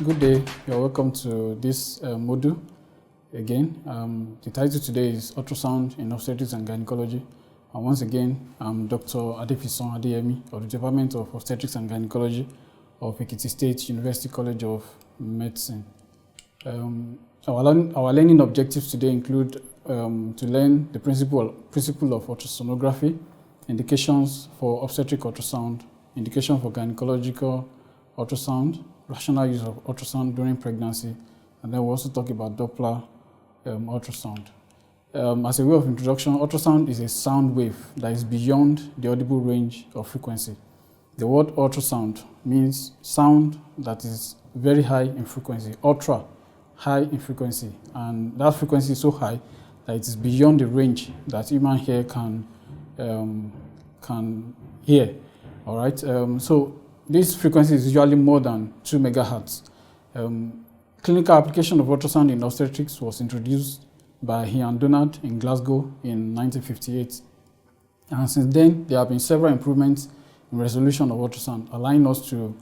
Good day, you're welcome to this module again. The title today is Ultrasound in Obstetrics and Gynaecology. And once again, I'm Dr. Adefison Adeyemi of the Department of Obstetrics and Gynaecology of Ekiti State University College of Medicine. Our learning objectives today include to learn the principle of ultrasonography, indications for obstetric ultrasound, indication for gynecological ultrasound, rational use of ultrasound during pregnancy, and then we'll also talk about Doppler ultrasound. As a way of introduction, ultrasound is a sound wave that is beyond the audible range of frequency. The word ultrasound means sound that is very high in frequency, ultra high in frequency, and that frequency is so high that it is beyond the range that human ear can hear. All right. So this frequency is usually more than 2 megahertz. Clinical application of ultrasound in obstetrics was introduced by Ian Donald in Glasgow in 1958. And since then, there have been several improvements in resolution of ultrasound, allowing us to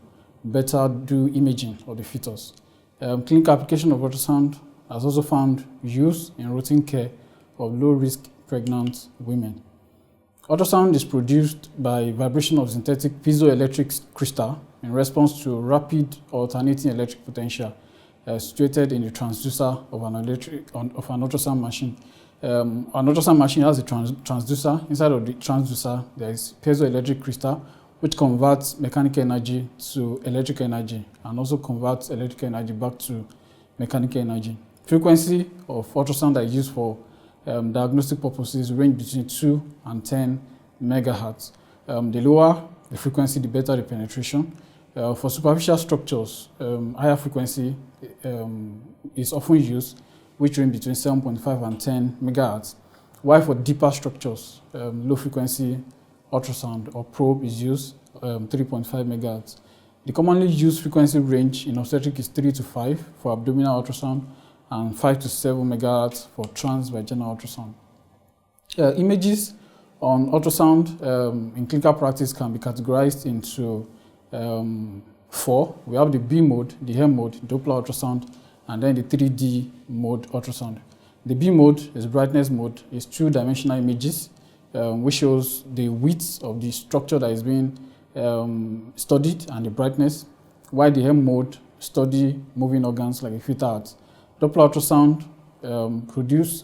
better do imaging of the fetus. Clinical application of ultrasound has also found use in routine care of low-risk pregnant women. Ultrasound is produced by vibration of synthetic piezoelectric crystal in response to rapid alternating electric potential situated in the transducer of an ultrasound machine. An ultrasound machine has a transducer. Inside of the transducer, there is piezoelectric crystal, which converts mechanical energy to electrical energy and also converts electrical energy back to mechanical energy. Frequency of ultrasound that is used for diagnostic purposes range between 2 and 10 megahertz. The lower the frequency, the better the penetration. For superficial structures, higher frequency is often used, which range between 7.5 and 10 megahertz. While for deeper structures, low frequency ultrasound or probe is used, 3.5 megahertz. The commonly used frequency range in obstetrics is 3 to 5 for abdominal ultrasound and 5 to 7 megahertz for transvaginal ultrasound. Images on ultrasound in clinical practice can be categorized into 4. We have the B mode, the M mode, Doppler ultrasound, and then the 3D mode ultrasound. The B mode is brightness mode, is two-dimensional images, which shows the width of the structure that is being studied and the brightness, while the M mode study moving organs like a fetal heart. Doppler ultrasound produce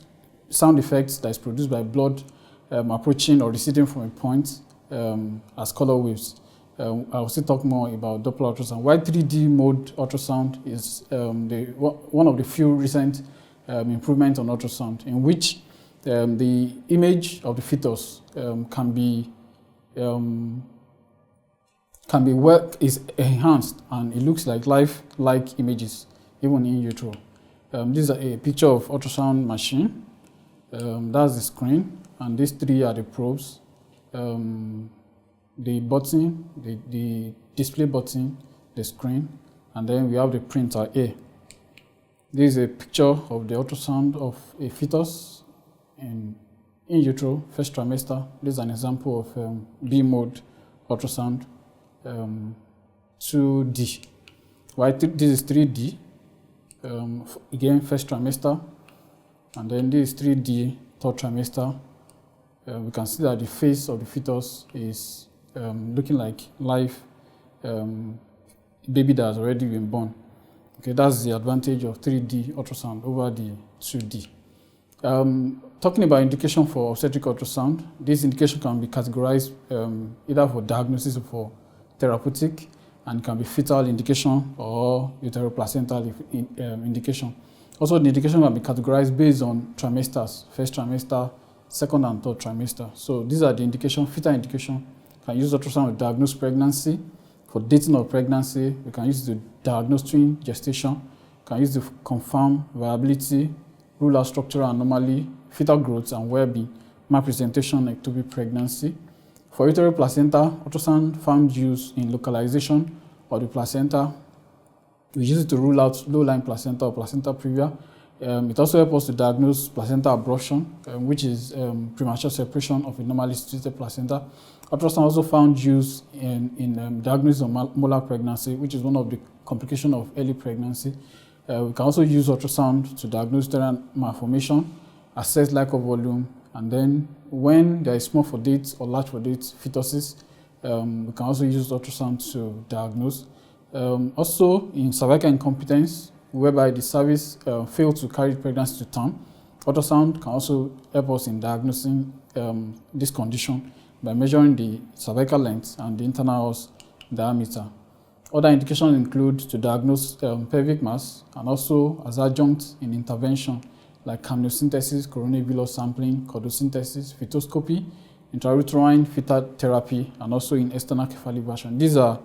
sound effects that is produced by blood approaching or receding from a point as color waves. I'll still talk more about Doppler ultrasound. While 3D mode ultrasound is one of the few recent improvements on ultrasound, in which the image of the fetus is enhanced and it looks like life-like images, even in utero. This is a picture of ultrasound machine. That's the screen, and these 3 are the probes. The button, the display button, the screen, and then we have the printer A. This is a picture of the ultrasound of a fetus in utero, first trimester. This is an example of B mode ultrasound, 2D. This is 3D. Again, first trimester, and then this is 3D, third trimester. We can see that the face of the fetus is looking like live baby that has already been born. Okay, that's the advantage of 3D ultrasound over the 2D. Talking about indication for obstetric ultrasound, this indication can be categorized either for diagnosis or for therapeutic, and can be fetal indication or uteroplacental indication. Also, the indication can be categorized based on trimesters, first trimester, second and third trimester. So these are the indication. Fetal indication, can use ultrasound to diagnose pregnancy. For dating of pregnancy, we can use it to diagnose twin gestation, can use it to confirm viability, rule out structural anomaly, fetal growth and well-being, malpresentation, ectopic pregnancy. For uteroplacenta, ultrasound found use in localization of the placenta. We use it to rule out low-lying placenta or placenta previa It also helps us to diagnose placenta abruption, which is premature separation of a normally situated placenta. Ultrasound also found use in diagnosis of molar pregnancy, which is one of the complications of early pregnancy. We can also use ultrasound to diagnose uterine malformation, assess Lyco volume, and then when there is small foldate or large foldate fetuses, we can also use ultrasound to diagnose. Also, in cervical incompetence, whereby the cervix failed to carry pregnancy to term, ultrasound can also help us in diagnosing this condition by measuring the cervical length and the internal os diameter. Other indications include to diagnose pelvic mass and also as adjunct in intervention like amniocentesis, coronary-villus sampling, chordosynthesis, fetoscopy, intrauterine fetal therapy, and also in external cephalic version. These are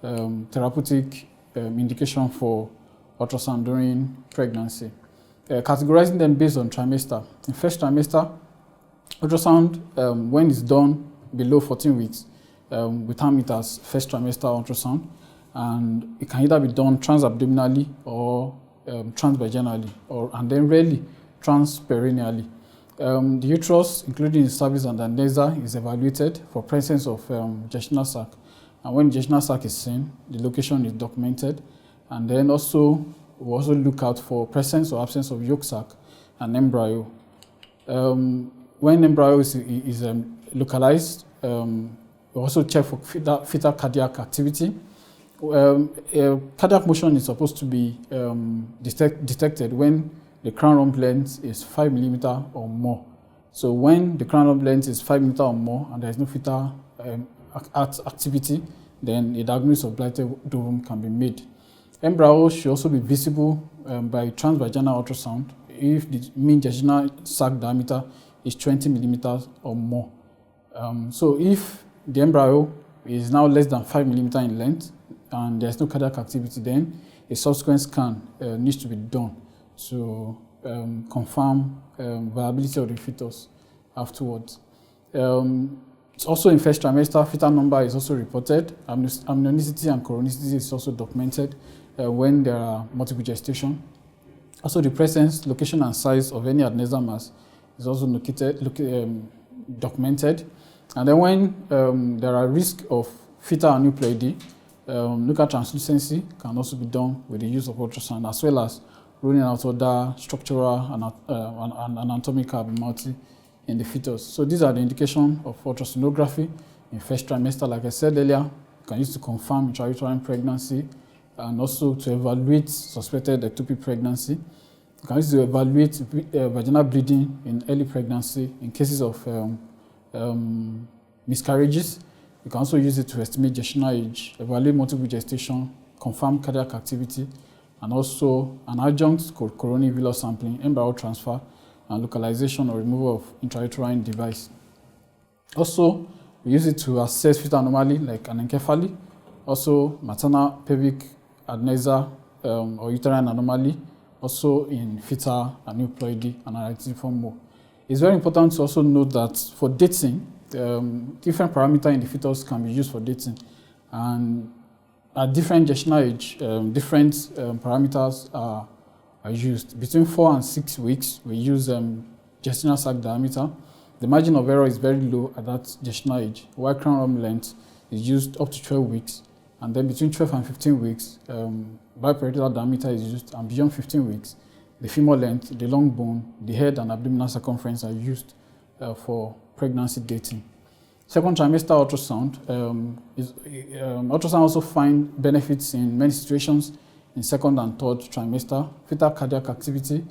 therapeutic indications for ultrasound during pregnancy. Categorizing them based on trimester. In first trimester, ultrasound, when it's done below 14 weeks, we term it as first trimester ultrasound, and it can either be done transabdominally or transvaginally, and then rarely transperineally. The uterus, including the cervix and the adnexa, is evaluated for presence of gestational sac, and when gestational sac is seen, the location is documented, and then also we also look out for presence or absence of yolk sac and embryo. When embryo is localized, we also check for fetal cardiac activity. Cardiac motion is supposed to be detected when the crown rump length is 5 mm or more. So when the crown rump length is 5 mm or more and there is no fetal activity, then a diagnosis of blighted ovum can be made. Embryo should also be visible by transvaginal ultrasound if the mean gestational sac diameter is 20 mm or more. So if the embryo is now less than 5 mm in length and there's no cardiac activity, then a subsequent scan needs to be done to confirm viability of the fetus afterwards. Also in first trimester, fetal number is also reported. Amnionicity and chronicity is also documented when there are multiple gestation. Also the presence, location and size of any adnexal mass is also documented. And then when there are risk of fetal aneuploidy, local translucency can also be done with the use of ultrasound, as well as ruling out other structural and anatomical abnormality in the fetus. So these are the indications of ultrasonography in first trimester. Like I said earlier, you can use to confirm intrauterine pregnancy and also to evaluate suspected ectopic pregnancy. You can use to evaluate vaginal bleeding in early pregnancy in cases of miscarriages. You can also use it to estimate gestational age, evaluate multiple gestation, confirm cardiac activity, and also an adjunct called coronary-villus sampling, embryo transfer, and localization or removal of intrauterine device. Also, we use it to assess fetal anomaly like anencephaly, also maternal pelvic adnexa or uterine anomaly, also in fetal aneuploidy and arachniform mole. It's very important to also note that for dating, different parameters in the fetus can be used for dating, and at different gestational age, different parameters are used. Between 4 and 6 weeks, we use gestational sac diameter. The margin of error is very low at that gestational age, while crown rump length is used up to 12 weeks, and then between 12 and 15 weeks, biparietal diameter is used, and beyond 15 weeks, the femur length, the long bone, the head and abdominal circumference are used for pregnancy dating. Second trimester ultrasound. Ultrasound also find benefits in many situations in second and third trimester. Fetal cardiac activity,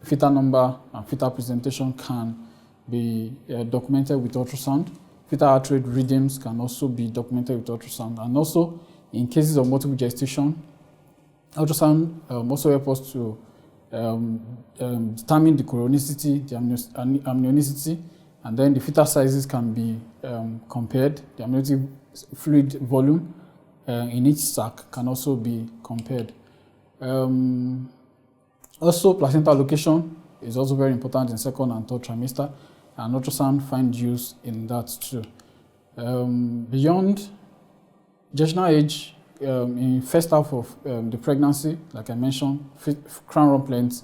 fetal number, and fetal presentation can be documented with ultrasound. Fetal heart rate readings can also be documented with ultrasound. And also, in cases of multiple gestation, ultrasound also helps us to determine the chronicity, the amnionicity, and then the fetal sizes can be compared. The amniotic fluid volume in each sac can also be compared. Also, placenta location is also very important in second and third trimester, and ultrasound find use in that too. Beyond gestational age, in first half of the pregnancy, like I mentioned, crown rump length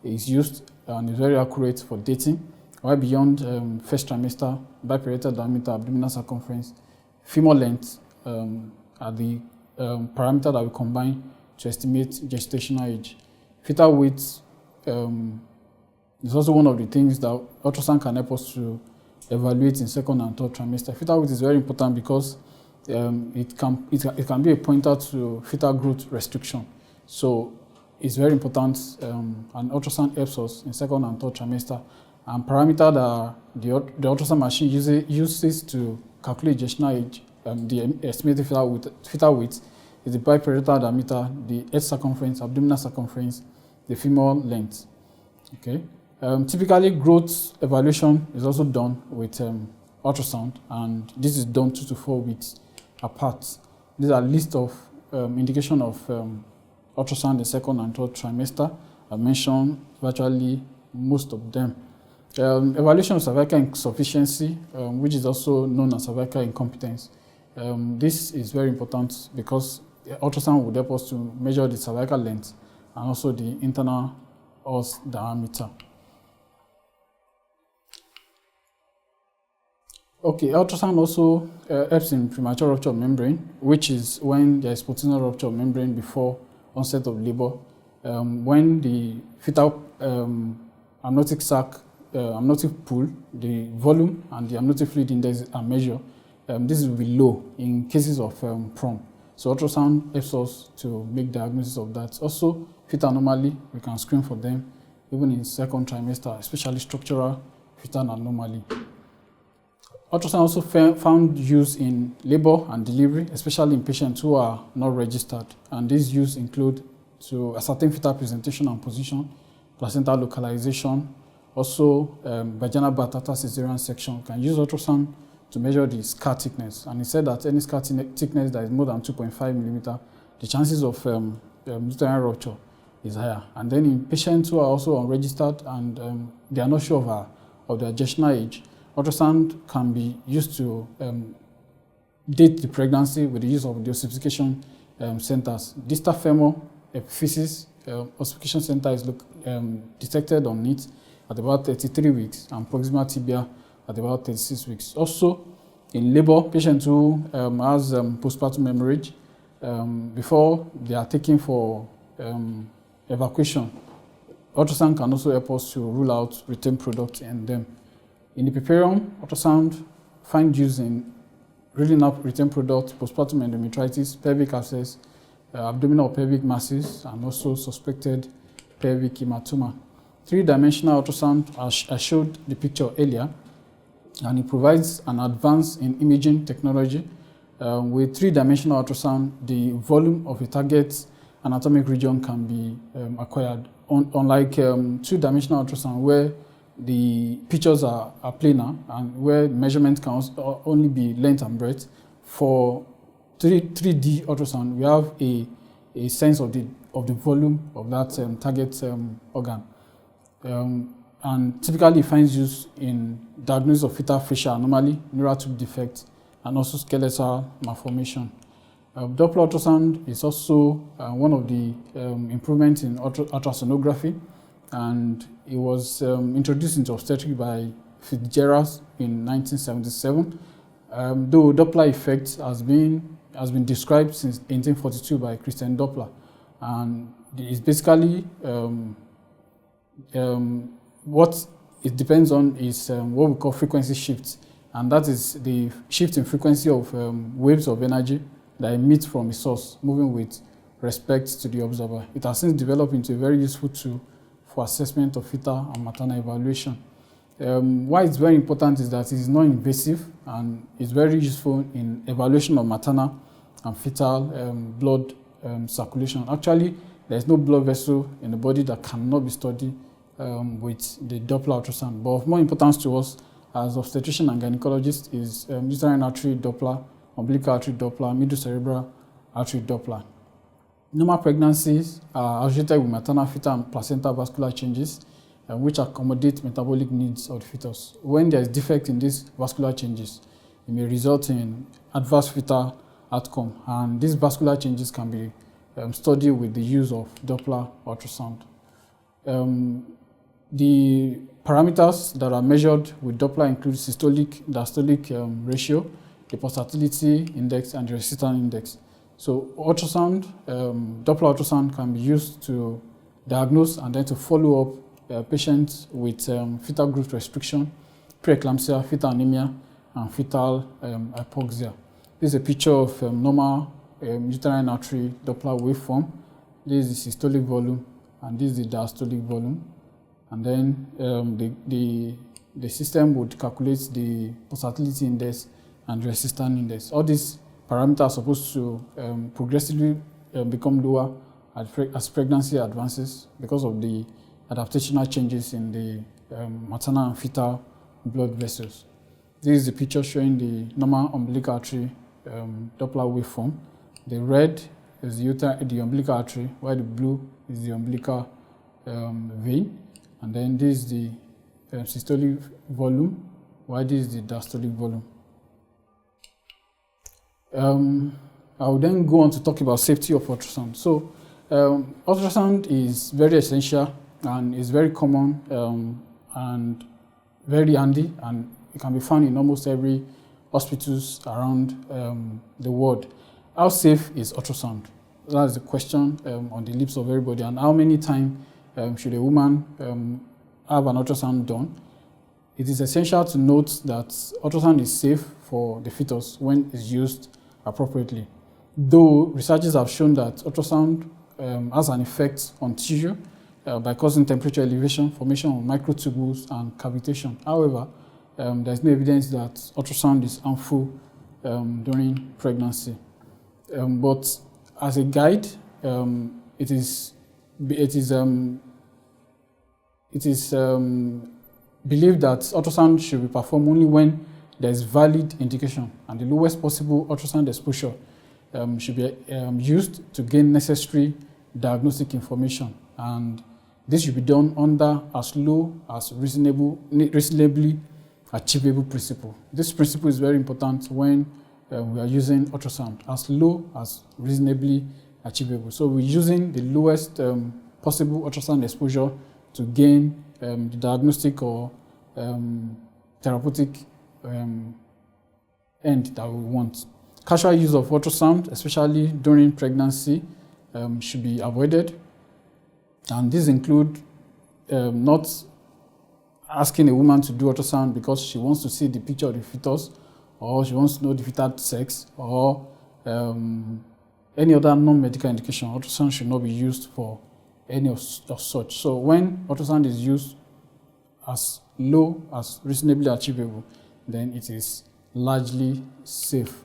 is used and is very accurate for dating. While beyond first trimester, biparietal diameter, abdominal circumference, femur length are the parameter that we combine to estimate gestational age. Fetal weight is also one of the things that ultrasound can help us to evaluate in second and third trimester. Fetal weight is very important because it can be a pointer to fetal growth restriction. So it's very important, and ultrasound helps us in second and third trimester. And parameter that the ultrasound machine uses to calculate gestational age, the estimated fetal weight is the biparietal diameter, the head circumference, abdominal circumference, the femur length. Okay. Typically, growth evaluation is also done with ultrasound, and this is done 2 to 4 weeks apart. These are a list of indication of ultrasound in second and third trimester. I mentioned virtually most of them. Evaluation of cervical insufficiency, which is also known as cervical incompetence. This is very important because ultrasound would help us to measure the cervical length and also the internal os diameter. Okay, ultrasound also helps in premature rupture of membrane, which is when there is potential rupture of membrane before onset of labor. When the fetal amniotic sac, amniotic pool, the volume and the amniotic fluid index are measured, this will be low in cases of PROM. So ultrasound helps us to make diagnosis of that. Also, fetal anomaly, we can screen for them even in second trimester, especially structural fetal anomaly. Ultrasound also found use in labor and delivery, especially in patients who are not registered. And these use include to ascertain fetal presentation and position, placenta localization, also vaginal birth after cesarean section. Can use ultrasound to measure the scar thickness. And he said that any scar thickness that is more than 2.5 millimeter, the chances of uterine rupture is higher. And then in patients who are also unregistered and they are not sure of their gestational age, ultrasound can be used to date the pregnancy with the use of the ossification centers. Distal femur epiphysis ossification center is detected on it at about 33 weeks and proximal tibia at about 36 weeks. Also, in labor, patients who has postpartum hemorrhage, before they are taken for evacuation, ultrasound can also help us to rule out retained product in them. In the piperium, ultrasound find use in ruling out retained product, postpartum endometritis, pelvic abscess, abdominal pelvic masses, and also suspected pelvic hematoma. Three-dimensional ultrasound, I showed the picture earlier, and it provides an advance in imaging technology. With three-dimensional ultrasound, the volume of a target anatomic region can be acquired, unlike two-dimensional ultrasound where the pictures are planar and where measurement can only be length and breadth. For 3D ultrasound, we have a sense of the volume of that target organ. And typically it finds use in diagnosis of fetal facial anomaly, neural tube defect, and also skeletal malformation. Doppler ultrasound is also one of the improvements in ultrasonography, and it was introduced into obstetrics by Fitzgerald in 1977. Though Doppler effect has been described since 1842 by Christian Doppler, and it's basically what it depends on is what we call frequency shifts, and that is the shift in frequency of waves of energy that emit from a source moving with respect to the observer. It has since developed into a very useful tool for assessment of fetal and maternal evaluation. Why it's very important is that it is non-invasive and it's very useful in evaluation of maternal and fetal blood circulation. Actually, there is no blood vessel in the body that cannot be studied with the Doppler ultrasound. But of more importance to us as obstetrician and gynecologists is uterine artery Doppler, umbilical artery Doppler, middle cerebral artery Doppler. Normal pregnancies are associated with maternal, fetal, and placenta vascular changes, which accommodate metabolic needs of the fetus. When there is defect in these vascular changes, it may result in adverse fetal outcome, and these vascular changes can be studied with the use of Doppler ultrasound. The parameters that are measured with Doppler include systolic diastolic ratio, the pulsatility index, and the resistance index. So ultrasound, Doppler ultrasound can be used to diagnose and then to follow up patients with fetal growth restriction, preeclampsia, fetal anemia, and fetal hypoxia. This is a picture of normal uterine artery Doppler waveform. This is the systolic volume, and this is the diastolic volume. And then the system would calculate the pulsatility index and resistance index. All these parameters are supposed to progressively become lower as pregnancy advances because of the adaptational changes in the maternal and fetal blood vessels. This is the picture showing the normal umbilical artery Doppler waveform. The red is the umbilical artery, while the blue is the umbilical vein. And then this is the systolic volume, while this is the diastolic volume. I will then go on to talk about safety of ultrasound. So ultrasound is very essential and is very common and very handy, and it can be found in almost every hospitals around the world. How safe is ultrasound? That's the question on the lips of everybody. And how many times should a woman have an ultrasound done? It is essential to note that ultrasound is safe for the fetus when it's used appropriately. Though researchers have shown that ultrasound has an effect on tissue by causing temperature elevation, formation of microtubules, and cavitation. However, there's no evidence that ultrasound is harmful during pregnancy. But as a guide, it is believed that ultrasound should be performed only when there is valid indication, and the lowest possible ultrasound exposure should be used to gain necessary diagnostic information, and this should be done under as low as reasonably achievable principle. This principle is very important when we are using ultrasound, as low as reasonably achievable. So we're using the lowest possible ultrasound exposure to gain the diagnostic or therapeutic end that we want. Casual use of ultrasound, especially during pregnancy, should be avoided. And these include not asking a woman to do ultrasound because she wants to see the picture of the fetus, or she wants to know the fetal sex, or any other non-medical indication. Ultrasound should not be used for any of such. So when ultrasound is used as low as reasonably achievable, then it is largely safe.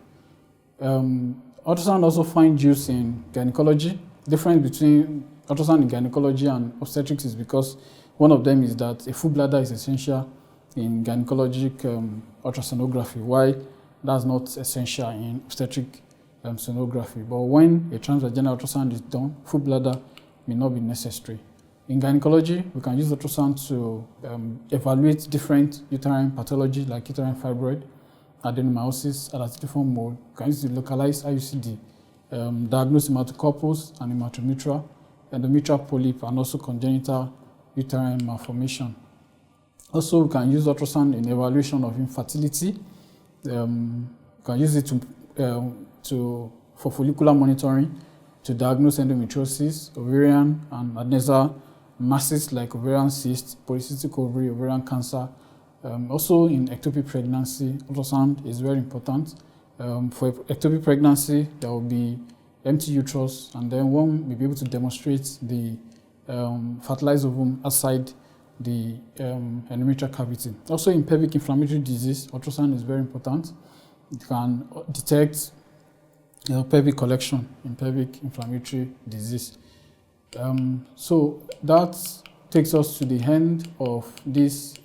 Ultrasound also finds use in gynecology. Difference between ultrasound in gynecology and obstetrics is because one of them is that a full bladder is essential in gynecologic ultrasonography, while that's not essential in obstetric sonography. But when a transvaginal ultrasound is done, full bladder may not be necessary. In gynecology, we can use ultrasound to evaluate different uterine pathology like uterine fibroid, adenomyosis, adenatiform mole. We can use the localized IUCD, diagnose hematocorpus and hematometra, endometrial polyp, and also congenital uterine malformation. Also, we can use ultrasound in evaluation of infertility. We can use it for follicular monitoring, to diagnose endometriosis, ovarian and adnexal masses like ovarian cyst, polycystic ovary, ovarian cancer. Also in ectopic pregnancy, ultrasound is very important. For ectopic pregnancy, there will be empty uterus, and then one will be able to demonstrate the fertilized ovum outside the endometrial cavity. Also in pelvic inflammatory disease, ultrasound is very important. It can detect pelvic collection in pelvic inflammatory disease. So that takes us to the end of this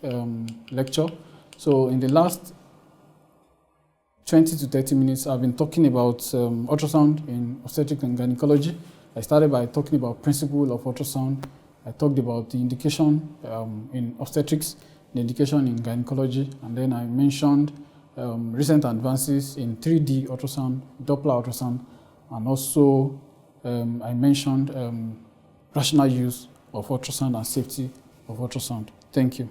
lecture. So in the last 20 to 30 minutes, I've been talking about ultrasound in obstetrics and gynecology. I started by talking about principle of ultrasound. I talked about the indication in obstetrics, the indication in gynecology, and then I mentioned recent advances in 3D ultrasound, Doppler ultrasound, and also I mentioned rational use of ultrasound and safety of ultrasound. Thank you.